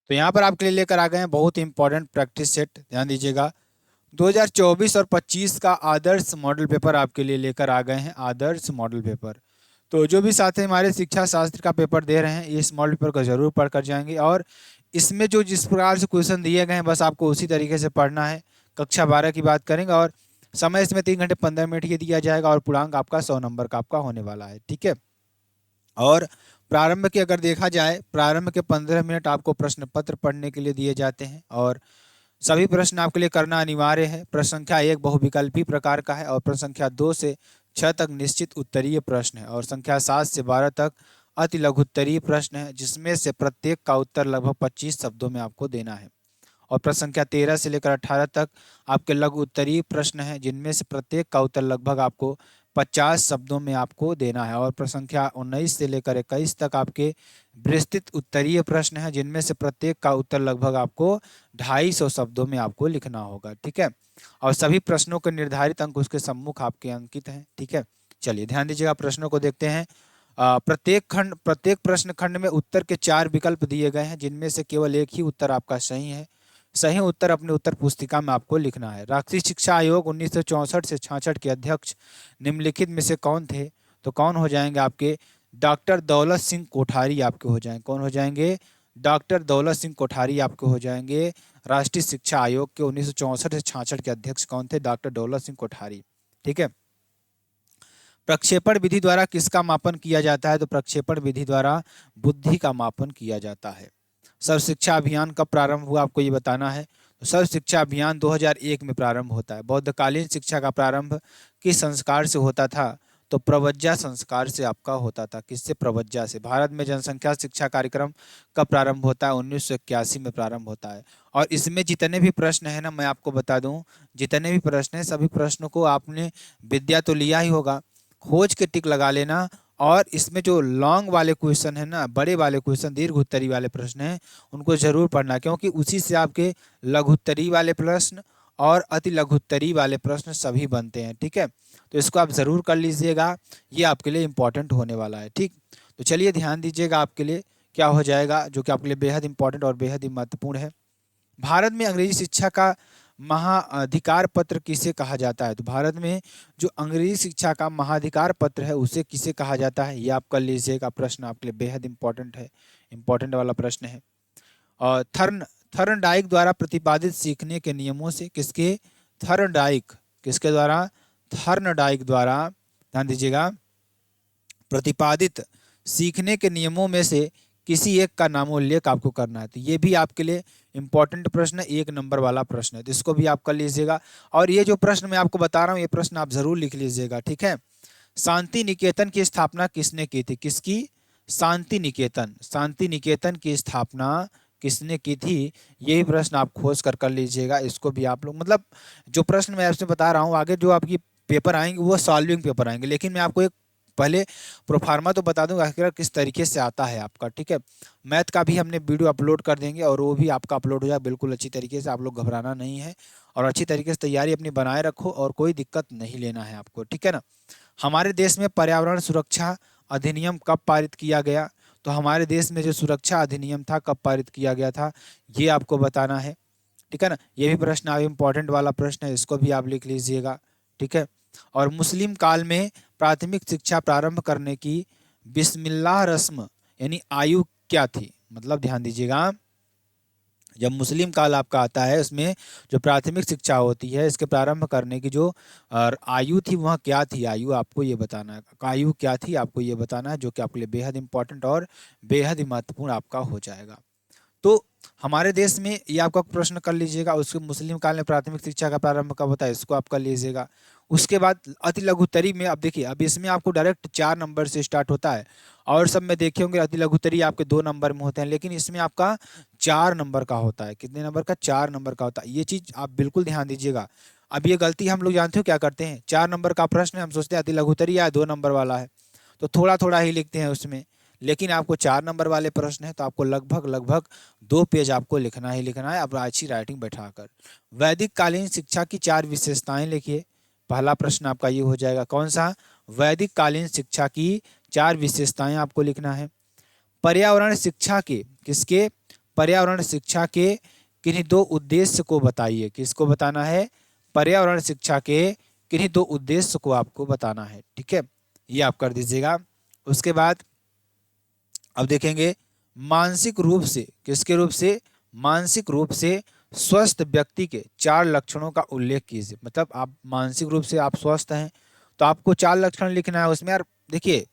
तो यहाँ पर आपके लिए लेकर आ गए हैं बहुत इंपॉर्टेंट प्रैक्टिस सेट, ध्यान दीजिएगा। 2024 और 25 का आदर्श मॉडल पेपर आपके लिए लेकर आ गए हैं, आदर्श मॉडल पेपर। तो जो भी साथी हमारे शिक्षा शास्त्र का पेपर दे रहे हैं, इस मॉडल पेपर को जरूर पढ़ कर जाएंगे, और इसमें जो जिस प्रकार से क्वेश्चन दिए गए हैं बस आपको उसी तरीके से पढ़ना है। कक्षा 12 की बात करेंगे, और समय इसमें 3 घंटे 15 मिनट ये दिया जाएगा, और पूर्णांक आपका 100 नंबर का आपका होने वाला है, ठीक है। और प्रारंभ की अगर देखा जाए, प्रारंभ के 15 मिनट आपको प्रश्न पत्र पढ़ने के लिए दिए जाते हैं, और सभी प्रश्न आपके लिए करना अनिवार्य है। प्रश्न संख्या 1 बहुविकल्पी प्रकार का है, और प्रश्न संख्या 2 से 6 तक निश्चित उत्तरीय प्रश्न है, और संख्या 7 से 12 तक अति लघु उत्तरीय प्रश्न है, जिसमें से प्रत्येक का उत्तर लगभग 25 शब्दों में आपको देना है। और प्रश्न संख्या 13 से लेकर 18 तक आपके लघु उत्तरीय प्रश्न हैं, जिनमें से प्रत्येक का उत्तर लगभग आपको 50 शब्दों में आपको देना है। और प्रश्न संख्या 19 से लेकर 21 तक आपके विस्तृत उत्तरीय प्रश्न हैं, जिनमें से प्रत्येक का उत्तर लगभग आपको 250 शब्दों में आपको लिखना होगा, ठीक है। और सभी प्रश्नों के निर्धारित अंक उसके सम्मुख आपके अंकित हैं, ठीक है। चलिए ध्यान दीजिएगा, प्रश्नों को देखते हैं। प्रत्येक प्रश्न खंड में उत्तर के 4 विकल्प दिए गए हैं, जिनमें से केवल एक ही उत्तर आपका सही है। सही उत्तर अपने उत्तर पुस्तिका में आपको लिखना है। राष्ट्रीय शिक्षा आयोग 1964 से 66 के अध्यक्ष निम्नलिखित में से कौन थे? तो कौन हो जाएंगे आपके? डॉक्टर दौलत सिंह कोठारी आपके हो जाएंगे। कौन हो जाएंगे? डॉक्टर दौलत सिंह कोठारी आपके हो जाएंगे। राष्ट्रीय शिक्षा आयोग के 1964 से 66 के अध्यक्ष कौन थे? डॉक्टर दौलत सिंह कोठारी, ठीक है। प्रक्षेपण विधि द्वारा किसका मापन किया जाता है? तो प्रक्षेपण विधि द्वारा बुद्धि का मापन किया जाता है। सर्व शिक्षा अभियान कब प्रारंभ हुआ, आपको ये बताना है। तो सर्व शिक्षा अभियान 2001 में प्रारंभ होता है। बौद्धकालीन शिक्षा का प्रारंभ किस संस्कार से होता था? तो प्रवज्जा संस्कार से आपका होता था। किससे? प्रवज्जा से। भारत में जनसंख्या शिक्षा कार्यक्रम कब प्रारंभ होता है? 1981 में प्रारंभ होता है। और इसमें जितने भी प्रश्न है ना, मैं आपको बता दूं, जितने भी प्रश्न हैं सभी प्रश्नों को आपने विद्या तो लिया ही होगा, खोज के टिक लगा लेना। और इसमें जो लॉन्ग वाले क्वेश्चन है ना, बड़े वाले क्वेश्चन, दीर्घ उत्तरी वाले प्रश्न हैं, उनको जरूर पढ़ना, क्योंकि उसी से आपके लघुत्तरी वाले प्रश्न और अति लघुत्तरी वाले प्रश्न सभी बनते हैं, ठीक है। तो इसको आप जरूर कर लीजिएगा, ये आपके लिए इंपॉर्टेंट होने वाला है, ठीक। तो चलिए ध्यान दीजिएगा, आपके लिए क्या हो जाएगा जो कि आपके लिए बेहद इंपॉर्टेंट और बेहद ही महत्वपूर्ण है। भारत में अंग्रेजी शिक्षा का महाअधिकार पत्र किसे कहा जाता है? तो भारत में जो अंग्रेजी शिक्षा का महाअधिकार पत्र है उसे किसे कहा जाता है? ये आप कर लीजिएगा, प्रश्न आपके लिए बेहद इंपॉर्टेंट है, इंपॉर्टेंट वाला प्रश्न है। और थर्नडाइक द्वारा प्रतिपादित सीखने के नियमों से, किसके? थर्नडाइक, किसके द्वारा? थर्नडाइक द्वारा, ध्यान दीजिएगा, प्रतिपादित सीखने के नियमों में से किसी एक का नामोल्लेख आपको करना है। तो ये भी आपके लिए इंपॉर्टेंट प्रश्न है, 1 नंबर वाला प्रश्न है, तो इसको भी आप कर लीजिएगा। और ये जो प्रश्न मैं आपको बता रहा हूँ, ये प्रश्न आप जरूर लिख लीजिएगा, ठीक है। शांति निकेतन की स्थापना किसने की थी? किसकी? शांति निकेतन, शांति निकेतन की स्थापना किसने की थी? यही प्रश्न आप खोज कर लीजिएगा। इसको भी आप लोग, मतलब जो प्रश्न मैं आपसे बता रहा हूँ, आगे जो आपकी पेपर आएंगे वो सॉल्विंग पेपर आएंगे, लेकिन मैं आपको एक पहले प्रोफार्मा तो बता दूंगा आखिर किस तरीके से आता है आपका, ठीक है। मैथ का भी हमने वीडियो अपलोड कर देंगे, और वो भी आपका अपलोड हो जाए बिल्कुल अच्छी तरीके से, आप लोग घबराना नहीं है, और अच्छी तरीके से तैयारी अपनी बनाए रखो, और कोई दिक्कत नहीं लेना है आपको, ठीक है ना। हमारे देश में पर्यावरण सुरक्षा अधिनियम कब पारित किया गया? तो हमारे देश में जो सुरक्षा अधिनियम था कब पारित किया गया था, ये आपको बताना है, ठीक है ना। ये भी प्रश्न आप इंपॉर्टेंट वाला प्रश्न है, इसको भी आप लिख लीजिएगा, ठीक है। और मुस्लिम काल में प्राथमिक शिक्षा प्रारंभ करने की बिस्मिल्लाह रस्म यानी आयु क्या थी? मतलब ध्यान दीजिएगा, जब मुस्लिम काल आपका आता है, उसमें जो प्राथमिक शिक्षा होती है इसके प्रारंभ करने की जो आयु थी वह क्या थी? आयु आपको ये बताना है, आयु क्या थी आपको ये बताना है, जो कि आपके लिए बेहद इंपॉर्टेंट और बेहद ही महत्वपूर्ण आपका हो जाएगा। तो हमारे देश में ये आपका प्रश्न कर लीजिएगा, उसके मुस्लिम काल में प्राथमिक शिक्षा का प्रारंभ कब होता है, इसको आप कर लीजिएगा। उसके बाद अति लघुत्तरी में, अब देखिए, अब इसमें आपको डायरेक्ट 4 नंबर से स्टार्ट होता है, और सब में देखे होंगे अति लघुत्तरी आपके 2 नंबर में होते हैं, लेकिन इसमें आपका 4 नंबर का होता है। कितने नंबर का? 4 नंबर का होता है। ये चीज आप बिल्कुल ध्यान दीजिएगा। अब ये गलती हम लोग जानते हो क्या करते हैं, 4 नंबर का प्रश्न है, हम सोचते हैं अति लघुत्तरी या 2 नंबर वाला है, तो थोड़ा थोड़ा ही लिखते हैं उसमें, लेकिन आपको 4 नंबर वाले प्रश्न है तो आपको लगभग लगभग 2 पेज आपको लिखना ही लिखना है, अब अच्छी राइटिंग बैठाकर। वैदिक कालीन शिक्षा की 4 विशेषताएं लिखिए। पहला प्रश्न आपका ये हो जाएगा, कौन सा? वैदिक कालीन शिक्षा की 4 विशेषताएं आपको लिखना है। पर्यावरण शिक्षा के, किसके? पर्यावरण शिक्षा के किन्हीं दो उद्देश्य को बताइए। किसको बताना है? पर्यावरण शिक्षा के किन्हीं दो उद्देश्य को आपको बताना है। ठीक है, ये आप कर दीजिएगा। उसके बाद अब देखेंगे मानसिक रूप से, किसके रूप से? मानसिक रूप से स्वस्थ व्यक्ति के 4 लक्षणों का उल्लेख कीजिए। मतलब आप मानसिक रूप से आप स्वस्थ हैं तो आपको 4 लक्षण लिखना है उसमें। यार देखिए,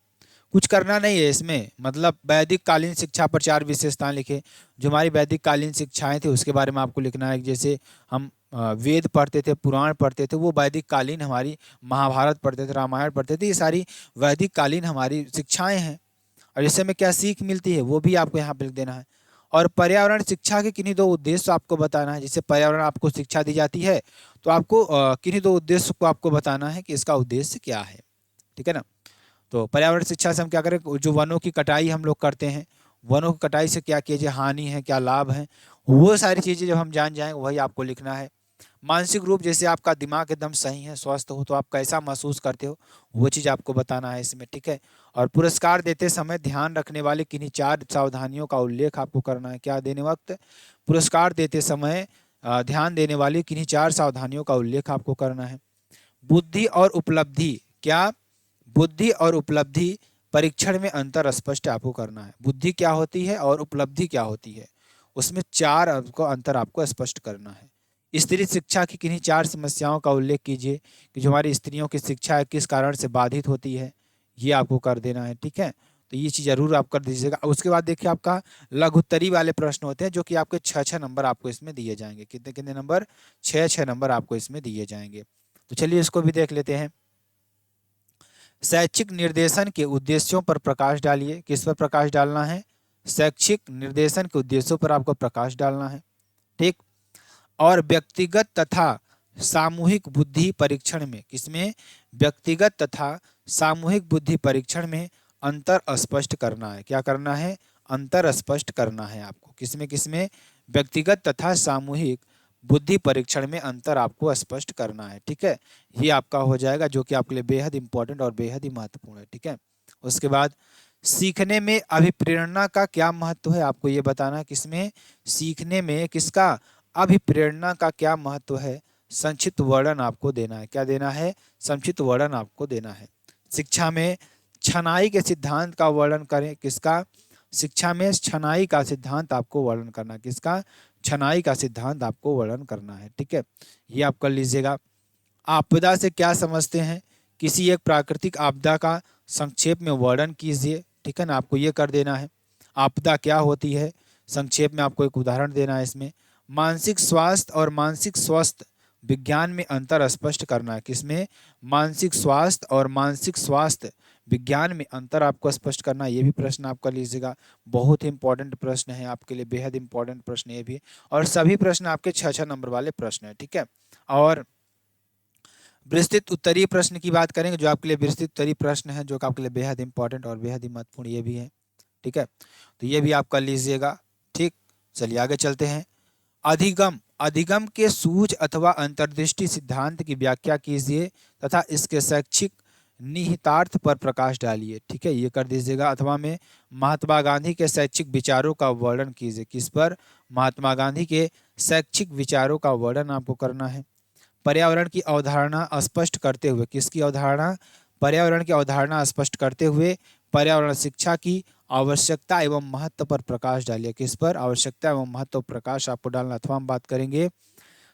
कुछ करना नहीं है इसमें, मतलब वैदिक कालीन शिक्षा पर 4 विशेषताएं लिखे। जो हमारी वैदिक कालीन शिक्षाएं थी उसके बारे में आपको लिखना है। जैसे हम वेद पढ़ते थे, पुराण पढ़ते थे, वो वैदिक कालीन हमारी, महाभारत पढ़ते थे, रामायण पढ़ते थे, ये सारी वैदिक कालीन हमारी शिक्षाएं हैं। और इससे हमें क्या सीख मिलती है वो भी आपको यहाँ पे लिख देना है। और पर्यावरण शिक्षा के किन्हीं दो उद्देश्य आपको बताना है। जैसे पर्यावरण आपको शिक्षा दी जाती है तो आपको किन्हीं दो उद्देश्य को आपको बताना है कि इसका उद्देश्य क्या है। ठीक है ना? तो पर्यावरण शिक्षा से हम क्या करें? जो वनों की कटाई हम लोग करते हैं, वनों की कटाई से क्या कीजिए, हानि है, क्या लाभ है, वो सारी चीज़ें जब हम जान जाएंगे वही आपको लिखना है। मानसिक रूप, जैसे आपका दिमाग एकदम सही है, स्वस्थ हो, तो आप कैसा महसूस करते हो, वो चीज़ आपको बताना है इसमें। ठीक है। और पुरस्कार देते समय ध्यान रखने वाले किन्हीं 4 सावधानियों का उल्लेख आपको करना है। क्या देने वक्त? पुरस्कार देते समय ध्यान देने वाली किन्हीं 4 सावधानियों का उल्लेख आपको करना है। बुद्धि और उपलब्धि, क्या? बुद्धि और उपलब्धि परीक्षण में अंतर स्पष्ट आपको करना है। बुद्धि क्या होती है और उपलब्धि क्या होती है, उसमें 4 आपको अंतर आपको स्पष्ट करना है। स्त्री शिक्षा की किन्हीं 4 समस्याओं का उल्लेख कीजिए कि जो हमारी स्त्रियों की शिक्षा है किस कारण से बाधित होती है, ये आपको कर देना है। ठीक है, तो ये चीज़ जरूर आप कर दीजिएगा। उसके बाद देखिए आपका लघुत्तरी वाले प्रश्न होते हैं जो कि आपके 6-6 नंबर आपको इसमें दिए जाएंगे। कितने कितने नंबर? 6-6 नंबर आपको इसमें दिए जाएंगे। तो चलिए इसको भी देख लेते हैं। शैक्षिक निर्देशन के उद्देश्यों पर प्रकाश डालिए। किस पर प्रकाश डालना है? शैक्षिक निर्देशन के उद्देश्यों पर आपको प्रकाश डालना है। ठीक। और व्यक्तिगत तथा सामूहिक बुद्धि परीक्षण में, किसमें? व्यक्तिगत तथा सामूहिक बुद्धि परीक्षण में अंतर स्पष्ट करना है। क्या करना है? अंतर स्पष्ट करना है आपको। किसमें किसमें? व्यक्तिगत तथा सामूहिक बुद्धि परीक्षण में अंतर आपको स्पष्ट करना है। ठीक है, ये आपका हो जाएगा, जो कि आपके लिए बेहद इंपॉर्टेंट और बेहद ही महत्वपूर्ण है। ठीक है। उसके बाद सीखने में अभिप्रेरणा का क्या महत्व है, आपको ये बताना है। किसमें? सीखने में किसका? अभिप्रेरणा का क्या महत्व है, संक्षिप्त वर्णन आपको देना है। क्या देना है? संक्षिप्त वर्णन आपको देना है। शिक्षा में छनाई के सिद्धांत का वर्णन करें। किसका? शिक्षा में छनाई का सिद्धांत आपको वर्णन करना है। किसका? छनाई का सिद्धांत आपको वर्णन करना है। ठीक है, ये आप कर लीजिएगा। आपदा से क्या समझते हैं? किसी एक प्राकृतिक आपदा का संक्षेप में वर्णन कीजिए। ठीक है ना, आपको ये कर देना है। आपदा क्या होती है, संक्षेप में आपको एक उदाहरण देना है इसमें। मानसिक स्वास्थ्य और मानसिक स्वास्थ्य विज्ञान में अंतर स्पष्ट करना है। किसमें? मानसिक स्वास्थ्य और मानसिक स्वास्थ्य विज्ञान में अंतर आपको स्पष्ट करना है। ये भी प्रश्न आपका लीजिएगा, बहुत ही इंपॉर्टेंट प्रश्न है आपके लिए, बेहद इंपॉर्टेंट प्रश्न ये भी। और सभी प्रश्न आपके 6-6 नंबर वाले प्रश्न है। ठीक है। और विस्तृत उत्तरीय प्रश्न की बात करेंगे, जो आपके लिए विस्तृत उत्तरीय प्रश्न है, जो कि आपके लिए बेहद इंपॉर्टेंट और बेहद ही महत्वपूर्ण ये भी है। ठीक है, तो ये भी आप कर लीजिएगा। ठीक, चलिए आगे चलते हैं। अधिगम, अधिगम के सूझ अथवा अंतर्दृष्टि सिद्धांत की व्याख्या कीजिए तथा इसके शैक्षिक निहितार्थ पर प्रकाश डालिए। ठीक है, ये कर दीजिएगा। अथवा में महात्मा गांधी के शैक्षिक विचारों का वर्णन कीजिए। किस पर? महात्मा गांधी के शैक्षिक विचारों का वर्णन आपको करना है। पर्यावरण की अवधारणा स्पष्ट करते हुए, किसकी अवधारणा? पर्यावरण की अवधारणा स्पष्ट करते हुए पर्यावरण शिक्षा की आवश्यकता एवं महत्व पर प्रकाश डालिए। किस पर? आवश्यकता एवं महत्व प्रकाश आपको डालना। अथवा हम बात करेंगे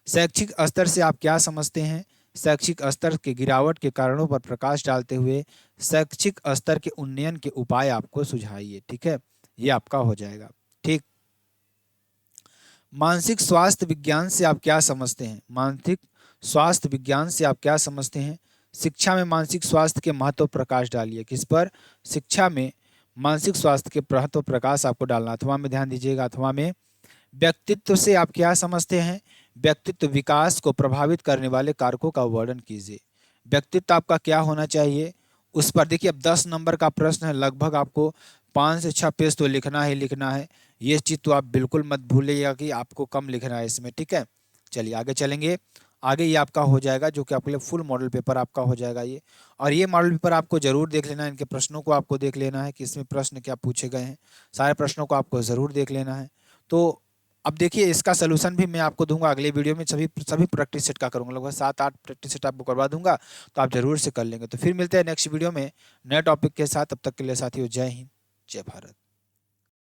शैक्षिक स्तर से आप क्या समझते हैं? शैक्षिक स्तर के गिरावट के कारणों पर प्रकाश डालते हुए शैक्षिक स्तर के उन्नयन के उपाय आपको सुझाइए। ठीक है, ये आपका हो जाएगा। ठीक। मानसिक स्वास्थ्य विज्ञान से आप क्या समझते हैं? मानसिक स्वास्थ्य विज्ञान से आप क्या समझते हैं? शिक्षा में मानसिक स्वास्थ्य के महत्व प्रकाश डालिए। किस पर? शिक्षा में मानसिक स्वास्थ्य के महत्व प्रकाश आपको डालना। अथवा में ध्यान दीजिएगा। अथवा में व्यक्तित्व से आप क्या समझते हैं? व्यक्तित्व विकास को प्रभावित करने वाले कारकों का वर्णन कीजिए। व्यक्तित्व आपका क्या होना चाहिए, उस पर देखिए। अब 10 नंबर का प्रश्न है, लगभग आपको 5 से 6 पेज तो लिखना ही लिखना है। ये चीज़ तो आप बिल्कुल मत भूलिएगा कि आपको कम लिखना है इसमें। ठीक है, चलिए आगे चलेंगे। आगे ये आपका हो जाएगा, जो कि आपके लिए फुल मॉडल पेपर आपका हो जाएगा ये। और ये मॉडल पेपर आपको जरूर देख लेना है, इनके प्रश्नों को आपको देख लेना है कि इसमें प्रश्न क्या पूछे गए हैं। सारे प्रश्नों को आपको ज़रूर देख लेना है। तो अब देखिए इसका सलूशन भी मैं आपको दूंगा अगले वीडियो में, सभी सभी प्रैक्टिस सेट का करूंगा, लगभग 7-8 प्रैक्टिस सेट आपको करवा दूंगा, तो आप जरूर से कर लेंगे। तो फिर मिलते हैं नेक्स्ट वीडियो में नए टॉपिक के साथ, तब तक के लिए साथियों जय हिंद जय भारत।